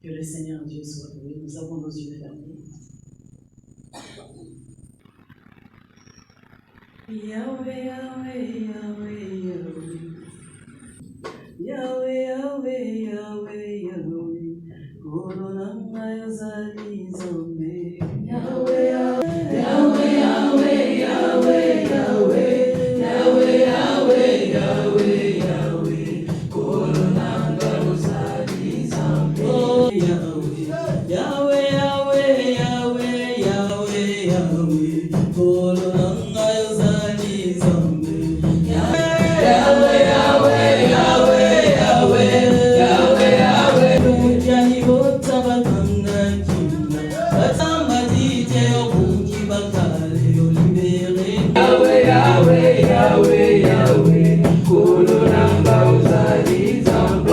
Que le Seigneur Dieu soit loué. Nous avons nos yeux fermés. Yahweh, Yahweh, Yahweh, Yahweh. Yahweh, Yahweh, Yahweh, Yahweh. Koronanga yazali zombe. Yahweh, Yahweh, Yahweh, Yahweh, Yahweh, Yahweh. Yahweh, Yahweh, Yahweh, Yahweh. Koronanga yazali zombe. Yahweh, Yahweh, Yahweh, Yahweh, Yahweh, Yahweh. Koronanga yazali zombe. Yahweh, Yahweh, Yahweh, Yahweh, Yahweh, Yahweh, Yahweh. Yani bota batanga kinda. Batamba dite obuki bakale olibere. Yahweh, Yahweh, Yahweh, Yahweh. Koronanga uzali zambe.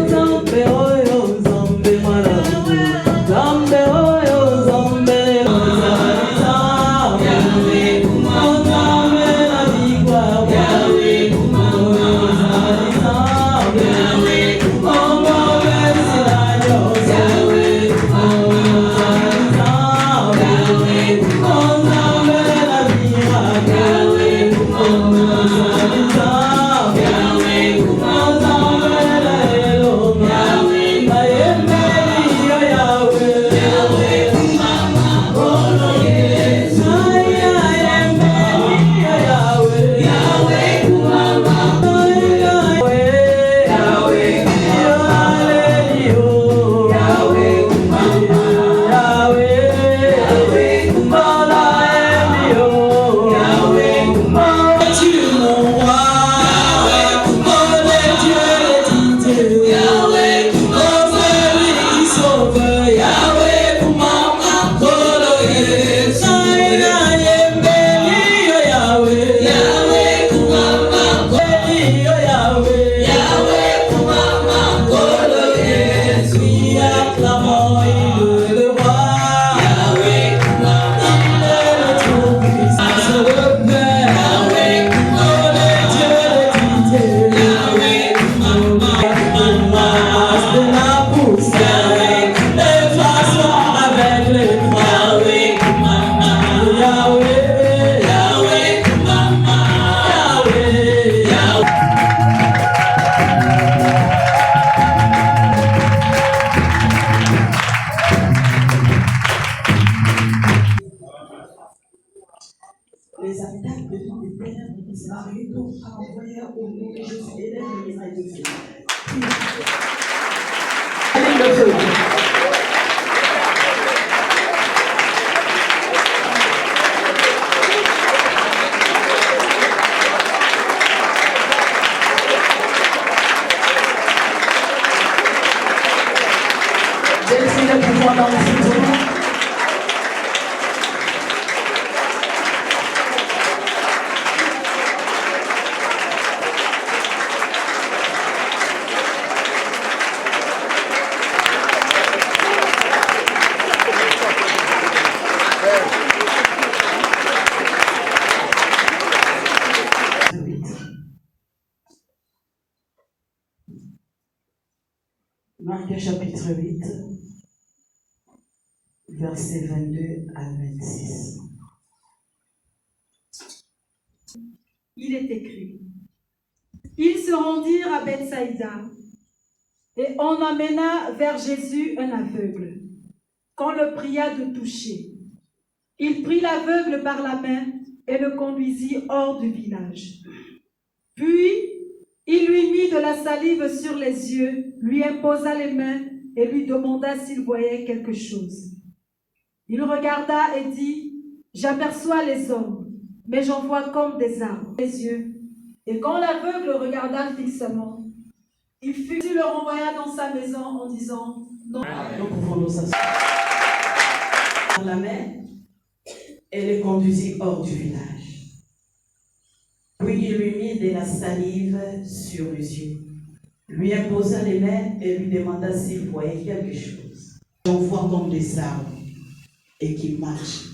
Zambe oyo zambe marabu. Zambe oyo zambe uzali zambe. Yahweh kumanga na bigwa. Yahweh kumanga uzali zambe. Yahweh kumanga wesilanyo. Yahweh kumanga uzali zambe. Yahweh kumanga na bigwa. Yahweh kumanga uzali zambe. Yahweh kumanga na elo. Yahweh mayemeli yo Yahweh. Yahweh kumanga kono Yesu. Mayemeli yo Yahweh. Yahweh kumanga Yahweh. Yahweh yo hallelujah. Yahweh kumanga Yahweh. Yahweh kumanga emio. Yahweh kumanga tu mon roi. Yahweh kumanga Dieu l'éternel. Yahweh kumanga celui qui sauve. Yahweh kumanga kono Yesu. Mayemeli yo Yahweh. Yahweh kumanga yo Yahweh. Yahweh kumanga kono Yesu. Oui, acclamons, il est le roi. Yahweh kumanga il est le Tout-Puissant. Se repère. Yahweh kumanga Dieu l'éternel. Yahweh kumanga masse de la poussière. Efface-moi avec les bras. Yahweh kumanga Yahweh. Yahweh kumanga Yahweh. Yahweh. Les habitants de tous les ténèbres qui s'arrêtent à envoyer au nom de Jésus élève le message de Dieu. Le feu. J'ai le pouvoir dans le futur. Marc chapitre 8, versets 22 à 26. Il est écrit: Ils se rendirent à Bethsaïda, et on amena vers Jésus un aveugle, qu'on le pria de toucher. Il prit l'aveugle par la main et le conduisit hors du village. Puis, il lui mit de la salive sur les yeux, lui imposa les mains et lui demanda s'il voyait quelque chose. Il regarda et dit: J'aperçois les hommes, mais j'en vois comme des arbres. Les yeux. Et quand l'aveugle regarda fixement, il le renvoya dans sa maison en disant: Non. Nous pouvons nous asseoir. Par la main, et le conduisit hors du village. Puis il lui mit de la salive sur les yeux, lui imposa les mains et lui demanda s'il voyait quelque chose. On voit comme des arbres et qui marchent.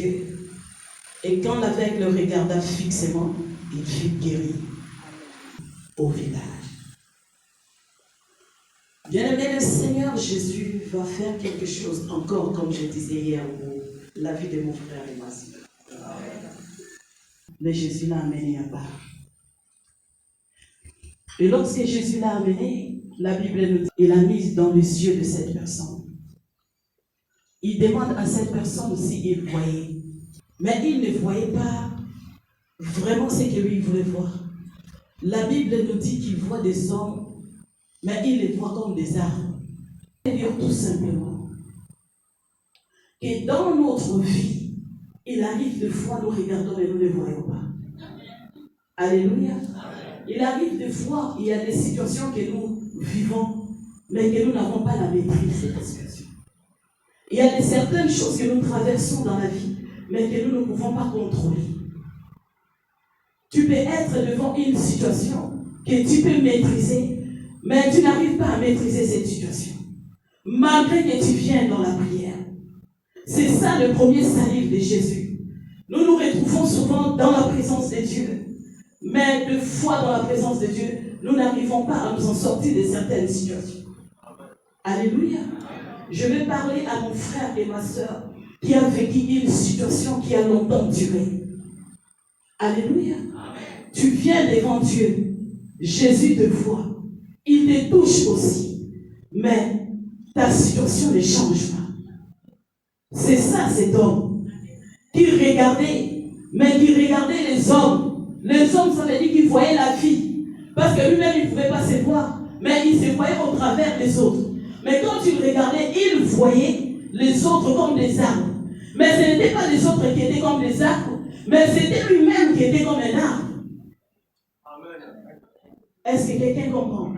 Et quand l'aveugle le regarda fixement, il fut guéri au village. Bien-aimé, le Seigneur part, Jésus va faire quelque chose encore, comme je disais hier, pour la vie de mon frère et ma soeur. Mais Jésus l'a amené à part. Et lorsque Jésus l'a amené, la Bible nous dit, il a mis dans les yeux de cette personne. Il demande à cette personne s'il voyait. Mais il ne voyait pas vraiment ce que lui voulait voir. La Bible nous dit qu'il voit des hommes, mais il les voit comme des arbres. C'est-à-dire tout simplement que dans notre vie, il arrive des fois, nous regardons et nous ne voyons pas. Alléluia. Il arrive des fois, il y a des situations que nous vivons, mais que nous n'avons pas la maîtrise de cette situation. Il y a certaines choses que nous traversons dans la vie, mais que nous ne pouvons pas contrôler. Tu peux être devant une situation que tu peux maîtriser, mais tu n'arrives pas à maîtriser cette situation. Malgré que tu viennes dans la prière. C'est ça le premier salut de Jésus. Nous nous retrouvons souvent dans la présence de Dieu. Mais deux fois dans la présence de Dieu, nous n'arrivons pas à nous en sortir de certaines situations. Alléluia. Je vais parler à mon frère et ma soeur qui a vécu une situation qui a longtemps duré. Alléluia. Tu viens devant Dieu. Jésus te voit. Il te touche aussi. Mais ta situation ne change pas. C'est ça cet homme qui regardait, mais qui regardait les hommes. Les hommes, ça veut dire qu'ils voyaient la vie. Parce que lui-même, il ne pouvait pas se voir. Mais il se voyait au travers des autres. Mais quand il regardait, il voyait les autres comme des arbres. Mais ce n'était pas les autres qui étaient comme des arbres. Mais c'était lui-même qui était comme un arbre. Est-ce que quelqu'un comprend?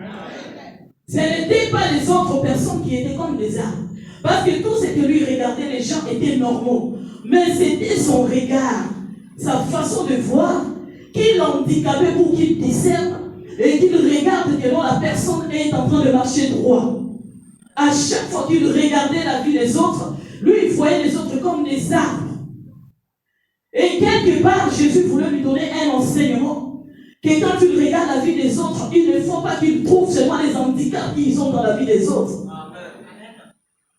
Ce n'était pas les autres personnes qui étaient comme des arbres. Parce que tout ce que lui regardait, les gens étaient normaux. Mais c'était son regard, sa façon de voir, qui l'handicapait pour qu'il discerne et qu'il regarde que la personne est en train de marcher droit. À chaque fois qu'il regardait la vie des autres, lui, il voyait les autres comme des arbres. Et quelque part, Jésus voulait lui donner un enseignement, que quand tu regardes la vie des autres, il ne faut pas qu'ils trouvent seulement les handicaps qu'ils ont dans la vie des autres.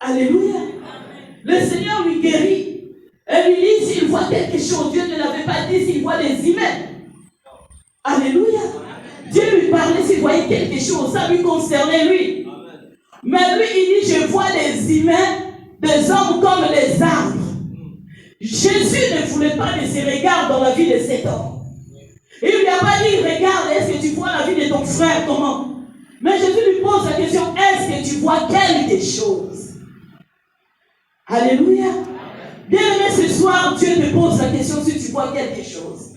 Alléluia. Le Seigneur lui guérit. Et lui dit, s'il voit quelque chose, Dieu ne l'avait pas dit, s'il voit des humains. Alléluia. Dieu lui parlait s'il voyait quelque chose, ça lui concernait lui. Mais lui, il dit, je vois des humains, des hommes comme des arbres. Jésus ne voulait pas de ces regards dans la vie de cet homme. Il ne lui a pas dit, regarde, est-ce que tu vois la vie de ton frère, comment? Mais Jésus lui pose la question, est-ce que tu vois quelque chose? Alléluia. Bien-aimé, ce soir, Dieu te pose la question si tu vois quelque chose.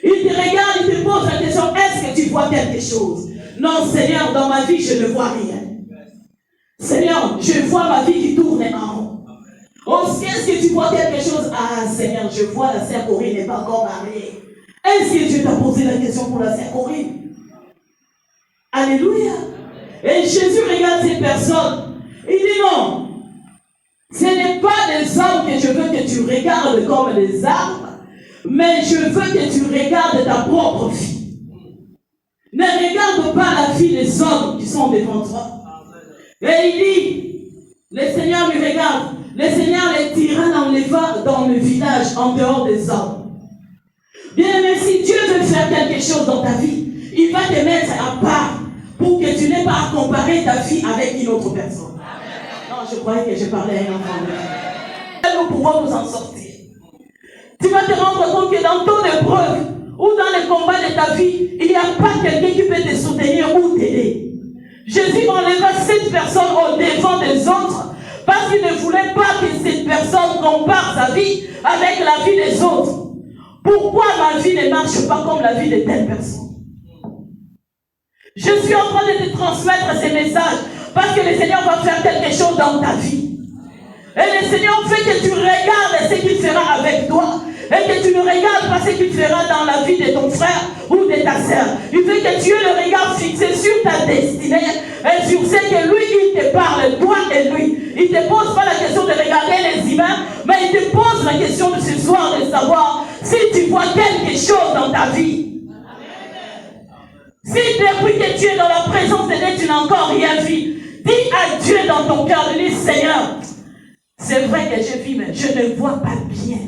Il te regarde, il te pose la question, est-ce que tu vois quelque chose? Non, Seigneur, dans ma vie, je ne vois rien. Seigneur, je vois ma vie qui tourne en rond. Oh, est-ce que tu vois quelque chose? Ah, Seigneur, je vois la sœur Corinne n'est pas encore mariée. Est-ce que Dieu t'a posé la question pour la sœur Corinne? Alléluia. Et Jésus regarde ces personnes. Il dit non. Ce n'est pas des hommes que je veux que tu regardes comme des arbres, mais je veux que tu regardes ta propre vie. Ne regarde pas la vie des hommes qui sont devant toi. Et il dit, le Seigneur lui regarde, le Seigneur les tira dans le village en dehors des hommes. Bien aimé, si Dieu veut faire quelque chose dans ta vie, il va te mettre à part pour que tu n'aies pas à comparer ta vie avec une autre personne. Non, je croyais que je parlais à un enfant. Nous pouvons nous en sortir. Tu vas te rendre compte que dans ton épreuve ou dans les combats de ta vie, il n'y a pas quelqu'un qui peut te soutenir ou t'aider. Jésus enleva cette personne au devant des autres parce qu'il ne voulait pas que cette personne compare sa vie avec la vie des autres. Pourquoi ma vie ne marche pas comme la vie de telle personne? Je suis en train de te transmettre ces messages parce que le Seigneur va faire quelque chose dans ta vie. Et le Seigneur fait que tu regardes ce qu'il fera avec toi et que tu ne regardes pas ce qu'il fera dans la vie de ton frère ou de ta sœur. Il fait que tu aies le regard fixé sur ta destinée et sur ce que lui, il te parle, toi et lui. Il ne te pose pas la question de regarder les humains, mais il te pose la question de ce soir de savoir si tu vois quelque chose dans ta vie. Si depuis que tu es dans la présence de Dieu, tu n'as encore rien vu, Dis à Dieu dans ton cœur, dis Seigneur, c'est vrai que je vis, mais je ne vois pas bien.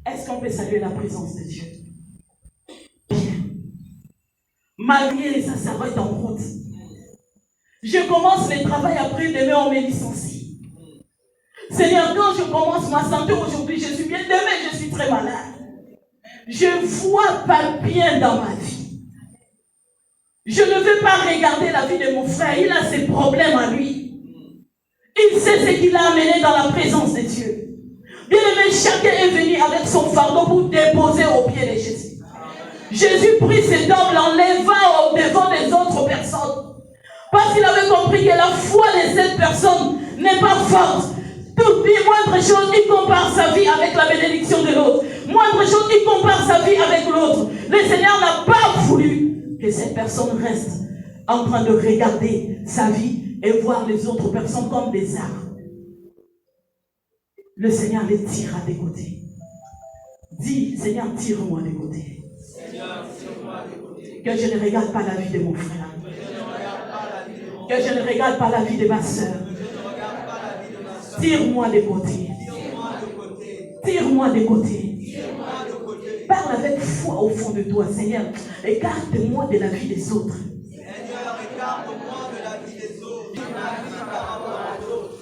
Est-ce qu'on peut saluer la présence de Dieu? Bien. Malgré les sacerdotes en route. Je commence le travail, après demain on me licencie. Seigneur, quand je commence ma santé aujourd'hui, je suis bien, demain je suis très malade. Je ne vois pas bien dans ma vie. Je ne veux pas regarder la vie de mon frère, il a ses problèmes à lui. Il sait ce qu'il a amené dans la présence de Dieu. Bien aimé, chacun est venu avec son fardeau pour déposer au pied de Jésus. Jésus prit cet homme, l'enleva au devant des autres personnes. Parce qu'il avait compris que la foi de cette personne n'est pas forte. Toute moindre chose, il compare sa vie avec la bénédiction de l'autre. Moindre chose, il compare sa vie avec l'autre. Le Seigneur n'a pas voulu que cette personne reste en train de regarder sa vie et voir les autres personnes comme des arbres. Le Seigneur les tirera des côtés. Dis, Seigneur, tire-moi des côtés. Que je ne regarde pas la vie de mon frère. Que je ne regarde pas la vie de ma soeur. Tire-moi des côtés. Tire-moi des côtés. Parle avec foi au fond de toi, Seigneur. Écarte-moi de la vie des autres.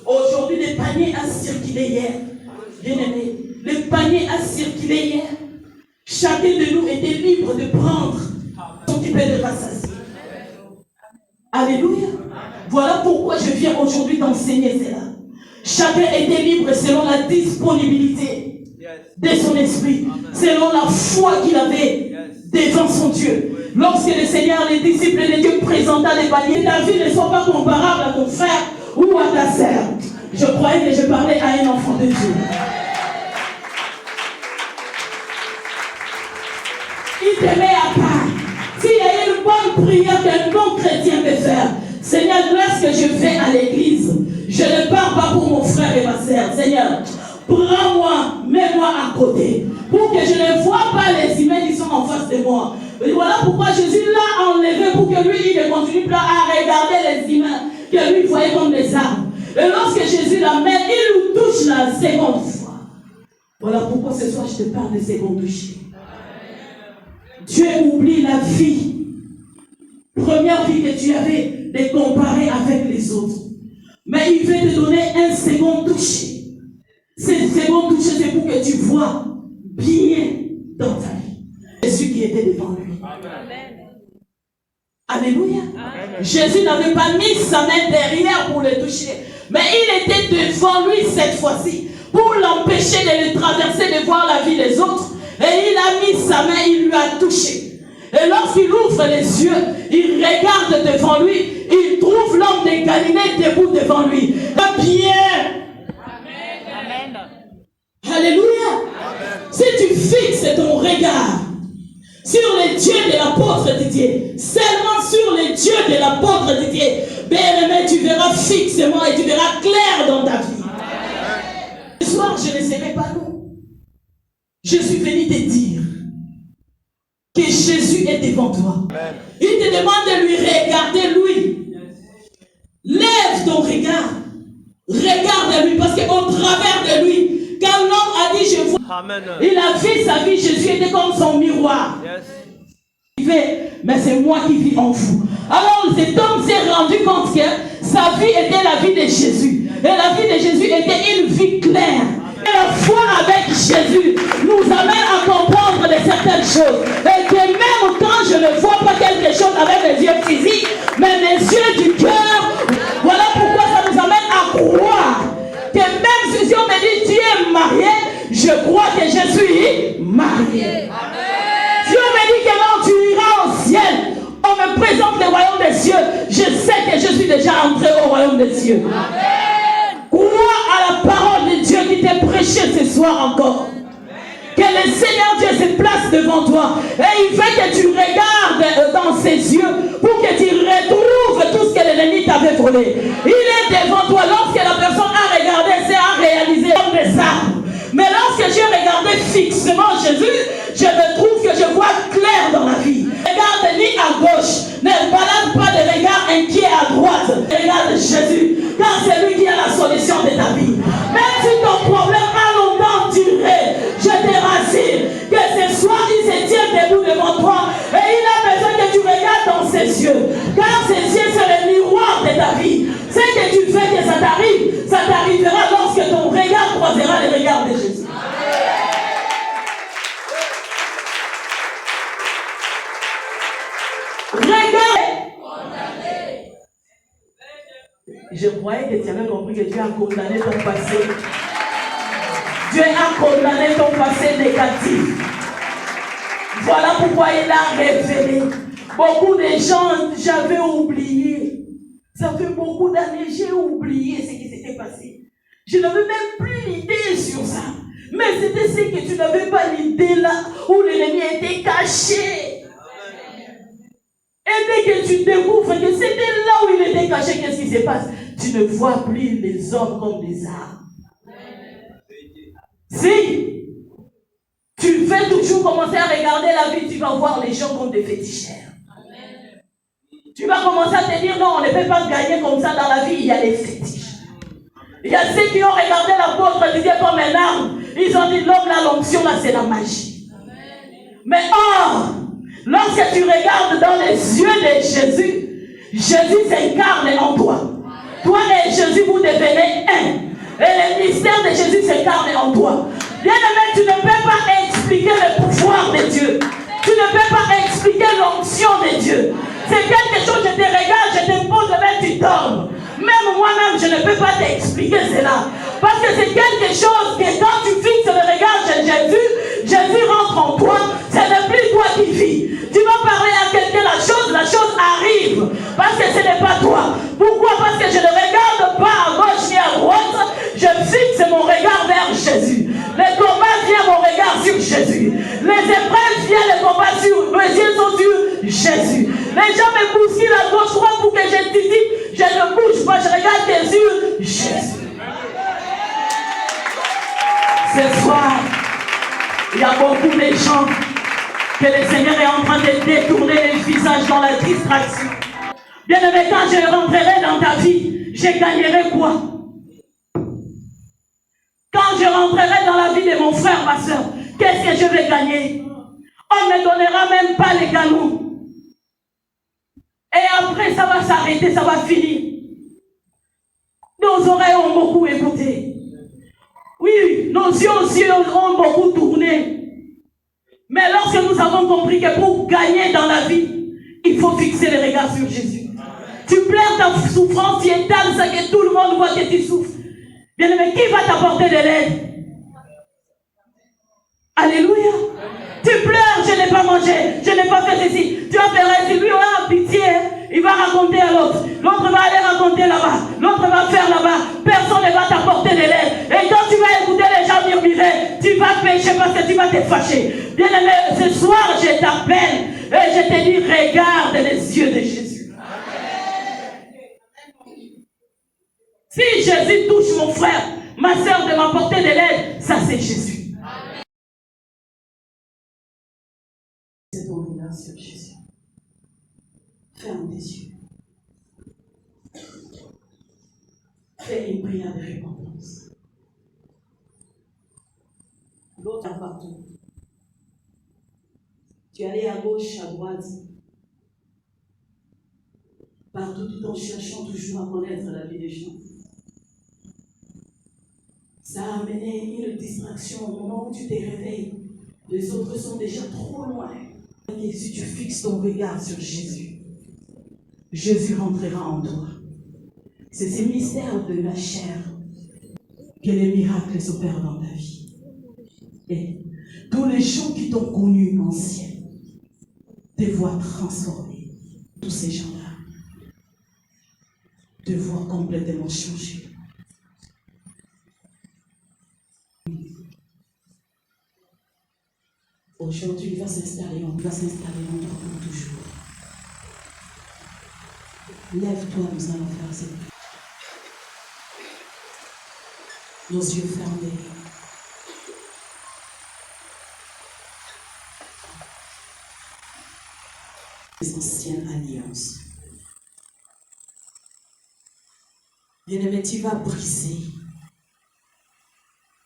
Aujourd'hui, les paniers a circulé hier. Bien-aimé, les paniers a circulé hier. Chacun de nous était libre de prendre son petit peu de rassasier. Alléluia. Voilà pourquoi je viens aujourd'hui t'enseigner cela. Chacun était libre selon la disponibilité de son esprit, selon la foi qu'il avait devant son Dieu. Lorsque le Seigneur, les disciples de Dieu présenta les paniers, ta vie ne soit pas comparable à ton frère ou à ta sœur. Je croyais que je parlais à un enfant de Dieu. Il te met à part. S'il y a une bonne prière qu'un bon chrétien peut faire, Seigneur, lorsque je vais à l'église, je ne pars pas pour mon frère et ma sœur. Seigneur, prends-moi, mets-moi à côté, pour que je ne vois pas les humains qui sont en face de moi. Et voilà pourquoi Jésus l'a enlevé, pour que lui, il ne continue pas à regarder les humains que lui voyait comme des arbres. Et lorsque Jésus l'amène, il nous touche la seconde fois. Voilà pourquoi ce soir je te parle de seconde toucher. Dieu oublie la vie, première vie que tu avais, de comparer avec les autres. Mais il veut te donner un second toucher. Ce second toucher, c'est pour que tu vois bien dans ta vie Jésus qui était devant lui. Amen. Alléluia. Amen. Jésus n'avait pas mis sa main derrière pour le toucher, mais il était devant lui cette fois-ci pour l'empêcher de le traverser, de voir la vie des autres. Et il a mis sa main, il lui a touché. Et lorsqu'il ouvre les yeux, il regarde devant lui, il trouve l'homme de Galilée debout devant lui. Bien. Amen. Alléluia. Amen. Si tu fixes ton regard sur les dieux de l'apôtre Didier, seulement sur les dieux de l'apôtre Didier, bien-aimé, tu verras fixement et tu verras clair dans ta vie. Amen. Ce soir, je ne serai pas long. Je suis venu te dire que Jésus est devant toi. Amen. Il te demande de lui regarder, lui. Lève ton regard. Regarde lui, parce qu'au travers de lui, quand l'homme a dit je vois, Amen. Il a vu sa vie, Jésus était comme son miroir. Yes. Mais c'est moi qui vis en vous. Alors cet homme s'est rendu compte que sa vie était la vie de Jésus. Et la vie de Jésus était une vie claire. Et la foi avec Jésus nous amène à comprendre de certaines choses. Et que même quand je ne vois pas quelque chose avec les yeux physiques, mais les yeux du cœur, voilà pourquoi ça nous amène à croire que même si on me dit tu es marié, je crois que je suis marié. Amen. Si on me dit que non, tu iras au ciel, on me présente le royaume des cieux, je sais que je suis déjà entré au royaume des cieux. Amen. Crois à la parole de Dieu qui t'est prêchée ce soir encore. Que le Seigneur Dieu se place devant toi et il veut que tu regardes dans ses yeux pour que tu retrouves tout ce que l'ennemi t'avait volé. Il est devant toi. Lorsque la personne a regardé, c'est à réaliser comme des arbres. Mais lorsque j'ai regardé fixement Jésus, je me trouve que je vois clair dans la vie. Regarde ni à gauche, ne balade pas de regard solution de ta vie. Même si ton problème a longtemps duré, je te rassure que ce soir il se tient debout devant toi et il a besoin que tu regardes dans ses yeux. Car ses yeux c'est le miroir de ta vie. Ce que tu fais que ça t'arrive, ça t'arrivera lorsque ton regard croisera le regard de Jésus. Je croyais que tu avais compris que Dieu a condamné ton passé. Dieu a condamné ton passé négatif. Voilà pourquoi il a révélé. Beaucoup de gens, j'avais oublié. Ça fait beaucoup d'années, j'ai oublié ce qui s'était passé. Je n'avais même plus l'idée sur ça. Mais c'était ce que tu n'avais pas l'idée là, où l'ennemi était caché. Et dès que tu découvres que c'était là où il était caché, qu'est-ce qui se passe? Tu ne vois plus les hommes comme des armes. Si tu fais toujours commencer à regarder la vie, tu vas voir les gens comme des féticheurs. Tu vas commencer à te dire, non, on ne peut pas gagner comme ça dans la vie, il y a des fétiches. Il y a ceux qui ont regardé l'apôtre Didier comme un arme. Ils ont dit, l'homme là, l'onction là, c'est la magie. Mais or, lorsque tu regardes dans les yeux de Jésus, Jésus s'incarne en toi. Toi et Jésus, vous devenez un. Et le mystère de Jésus s'incarne en toi. Bien-aimé, tu ne peux pas expliquer le pouvoir de Dieu. Tu ne peux pas expliquer l'onction de Dieu. C'est quelque chose, je te regarde, je te pose, mais tu tombes. Même moi-même, je ne peux pas t'expliquer cela. Parce que c'est quelque chose que quand tu fixes le regard de Jésus, Jésus rentre en toi. Ce n'est plus toi qui vis. Tu vas parler à quelqu'un, la chose arrive. Parce que ce n'est pas toi. Pourquoi? Parce que je ne regarde pas à gauche ni à droite. Je fixe mon regard vers Jésus. Les combats viennent mon regard sur Jésus. Les épreuves viennent les combats sur. Mes yeux sont sur Jésus. Les gens me bousculent à gauche, droite pour que je titille. Je ne bouge pas, je regarde que sur Jésus. Ce soir, il y a beaucoup de gens que le Seigneur est en train de détourner les visages dans la distraction. Bien-aimé, quand je rentrerai dans ta vie, je gagnerai quoi? Quand je rentrerai dans la vie de mon frère, ma soeur, qu'est-ce que je vais gagner? On ne me donnera même pas les galons. Et après, ça va s'arrêter, ça va finir. Nos oreilles ont beaucoup écouté. Oui, nos yeux aussi ont beaucoup tourné. Mais lorsque nous avons compris que pour gagner dans la vie, il faut fixer les regards sur Jésus. Tu pleures ta souffrance, tu étales ça que tout le monde voit que tu souffres. Bien-aimé, qui va t'apporter de l'aide? Alléluia. Tu pleures, je n'ai pas mangé, je n'ai pas fait ceci. Tu vas faire si lui on a pitié, il va raconter à l'autre. L'autre va aller raconter là-bas. L'autre va faire là-bas. Personne ne va t'apporter de l'aide. Et quand tu vas écouter les gens murmurer, tu vas pécher parce que tu vas te fâcher. Bien-aimé, ce soir je t'appelle et je te dis, regarde les yeux de Jésus. Si Jésus touche mon frère, ma soeur de m'apporter de l'aide, ça c'est Jésus. C'est ton regard sur Jésus. Ferme tes yeux. Fais une prière de repentance. L'autre est partout. Tu es allé à gauche, à droite. Partout, tout en cherchant toujours à connaître la vie des gens. Ça a amené une distraction au moment où tu t'es réveillé. Les autres sont déjà trop loin. Et si tu fixes ton regard sur Jésus, Jésus rentrera en toi. C'est ce mystère de la chair que les miracles s'opèrent dans ta vie. Et tous les gens qui t'ont connu ancien te voient transformé. Tous ces gens-là te voient complètement changé. Aujourd'hui, il va s'installer en toi pour toujours. Lève-toi, nous allons faire cette prière. Nos yeux fermés. Les anciennes alliances. Bien-aimé, tu vas briser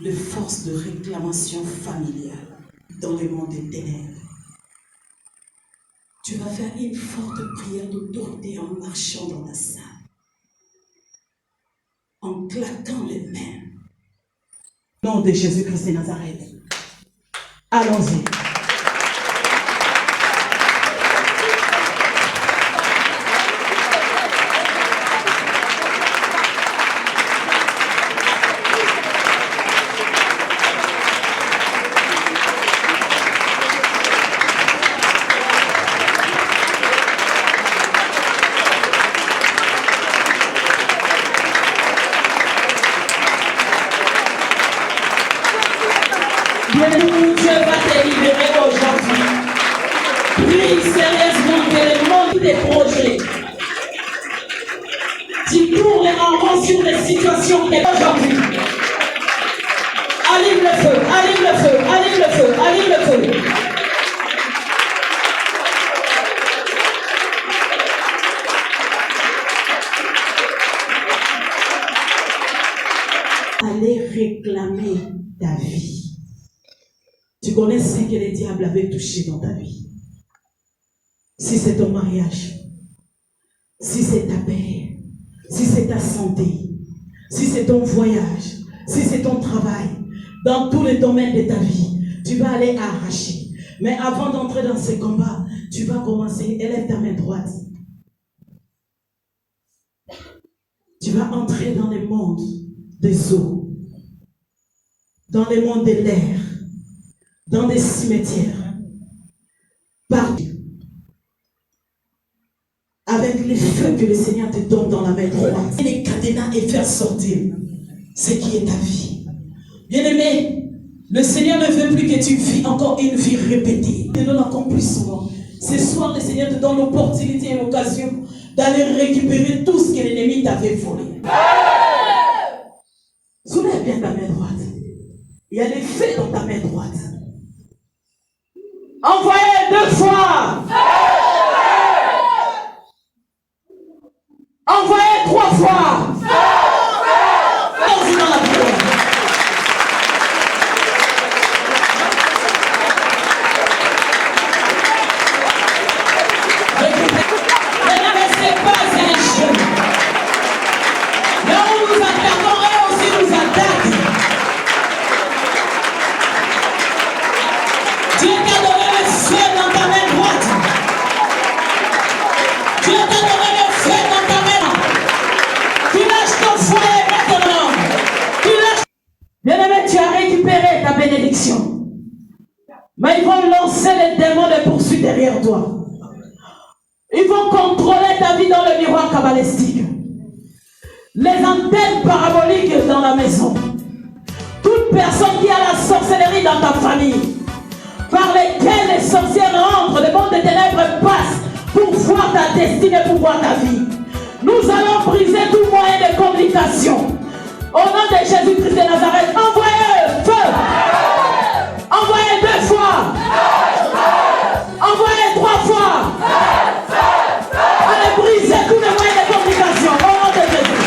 les forces de réclamation familiale dans le monde des ténèbres. Tu vas faire une forte prière d'autorité en marchant dans la salle, en claquant les mains. Au nom de Jésus-Christ de Nazareth. Allons-y. Dieu va te libérer aujourd'hui. Prie sérieusement que le monde des projets. Tu tournes en rond sur les situations aujourd'hui. Allume le feu, allume le feu, allume le feu, allume le feu. Allez réclamer ta vie. Tu connais ce que le diable avait touché dans ta vie. Si c'est ton mariage, si c'est ta paix, si c'est ta santé, si c'est ton voyage, si c'est ton travail, dans tous les domaines de ta vie, tu vas aller arracher. Mais avant d'entrer dans ce combat, tu vas commencer, élève ta main droite. Tu vas entrer dans le monde des eaux, dans le monde de l'air, dans des cimetières, partout, avec les feux que le Seigneur te donne dans la main droite, et les cadenas et faire sortir ce qui est ta vie. Bien-aimé, le Seigneur ne veut plus que tu vis encore une vie répétée. Il te donne encore plus souvent. Ce soir, le Seigneur te donne l'opportunité et l'occasion d'aller récupérer tout ce que l'ennemi t'avait volé. Soulève bien ta main droite. Il y a des faits dans ta main droite. Envoyez 2 fois. Envoyez 3 fois. Allons-y dans la prière. Ne laissez pas un jeu. Là où nous attaquons, et aussi nous attaquent. Dieu t'a donné le feu dans ta main droite. Dieu t'a donné le feu dans ta main. Tu lâches ton foyer maintenant. Tu lâches. Bien-aimé, tu as récupéré ta bénédiction. Mais ils vont lancer les démons de poursuite derrière toi. Ils vont contrôler ta vie dans le miroir cabalistique. Les antennes paraboliques dans la maison. Toute personne qui a la sorcellerie dans ta famille, par lesquelles les sorcières rentrent, le monde des ténèbres passe pour voir ta destinée, pour voir ta vie. Nous allons briser tout moyen de communication. Au nom de Jésus-Christ de Nazareth, envoyez feu. Envoyez 2 fois. Envoyez 3 fois. Allez briser tous les moyens de communication. Au nom de Jésus.